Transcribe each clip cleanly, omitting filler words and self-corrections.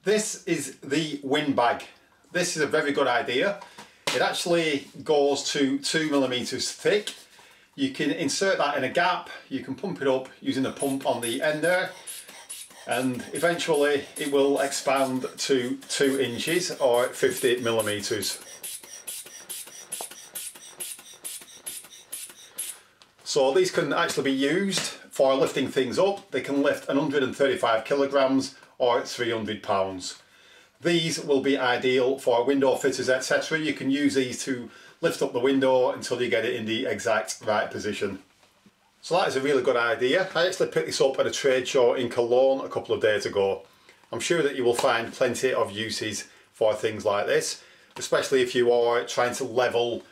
This is the Winbag. This is a very good idea. It actually goes to 2mm thick. You can insert that in a gap, you can pump it up using a pump on the end there, and eventually it will expand to 2 inches or 50mm. So these can actually be used for lifting things up. They can lift 135 kilograms or 300 pounds. These will be ideal for window fitters, etc. You can use these to lift up the window until you get it in the exact right position. So that is a really good idea. I actually picked this up at a trade show in Cologne a couple of days ago. I'm sure that you will find plenty of uses for things like this, especially if you are trying to level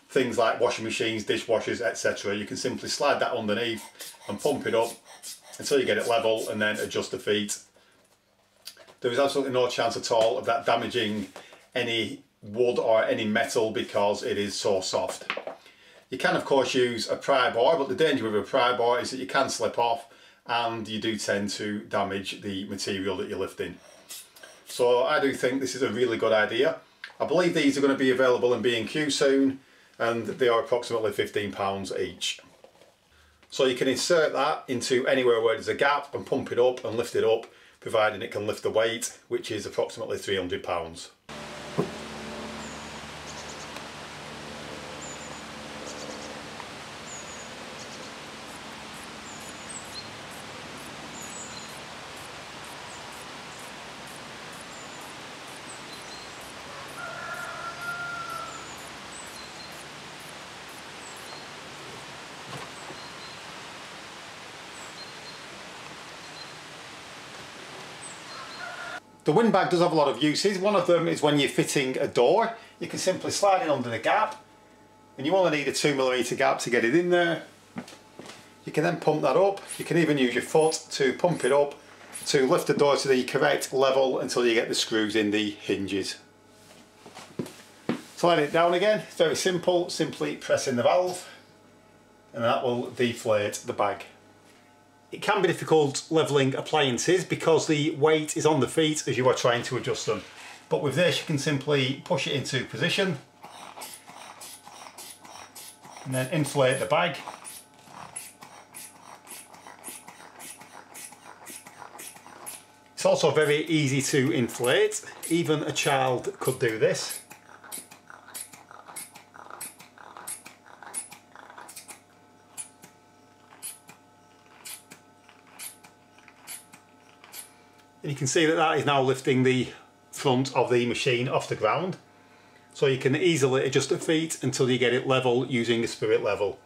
things like washing machines, dishwashers, etc. You can simply slide that underneath and pump it up until you get it level and then adjust the feet. There is absolutely no chance at all of that damaging any wood or any metal because it is so soft. You can of course use a pry bar, but the danger with a pry bar is that you can slip off and you do tend to damage the material that you're lifting. So I do think this is a really good idea. I believe these are going to be available in B&Q soon, and they are approximately £15 each. So you can insert that into anywhere where there's a gap and pump it up and lift it up, providing it can lift the weight, which is approximately £300. The Winbag does have a lot of uses. One of them is when you're fitting a door. You can simply slide it under the gap, and you only need a 2mm gap to get it in there. You can then pump that up. You can even use your foot to pump it up to lift the door to the correct level until you get the screws in the hinges. Slide it down again. It's very simple. Simply press in the valve and that will deflate the bag. It can be difficult levelling appliances because the weight is on the feet as you are trying to adjust them. But with this you can simply push it into position and then inflate the bag. It's also very easy to inflate. Even a child could do this. And you can see that that is now lifting the front of the machine off the ground. So you can easily adjust the feet until you get it level using a spirit level.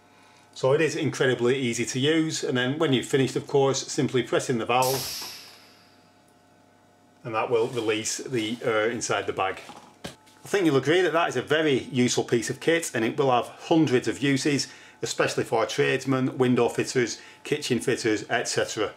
So it is incredibly easy to use, and then when you've finished of course simply press in the valve and that will release the air inside the bag. I think you'll agree that that is a very useful piece of kit, and it will have hundreds of uses, especially for tradesmen, window fitters, kitchen fitters, etc.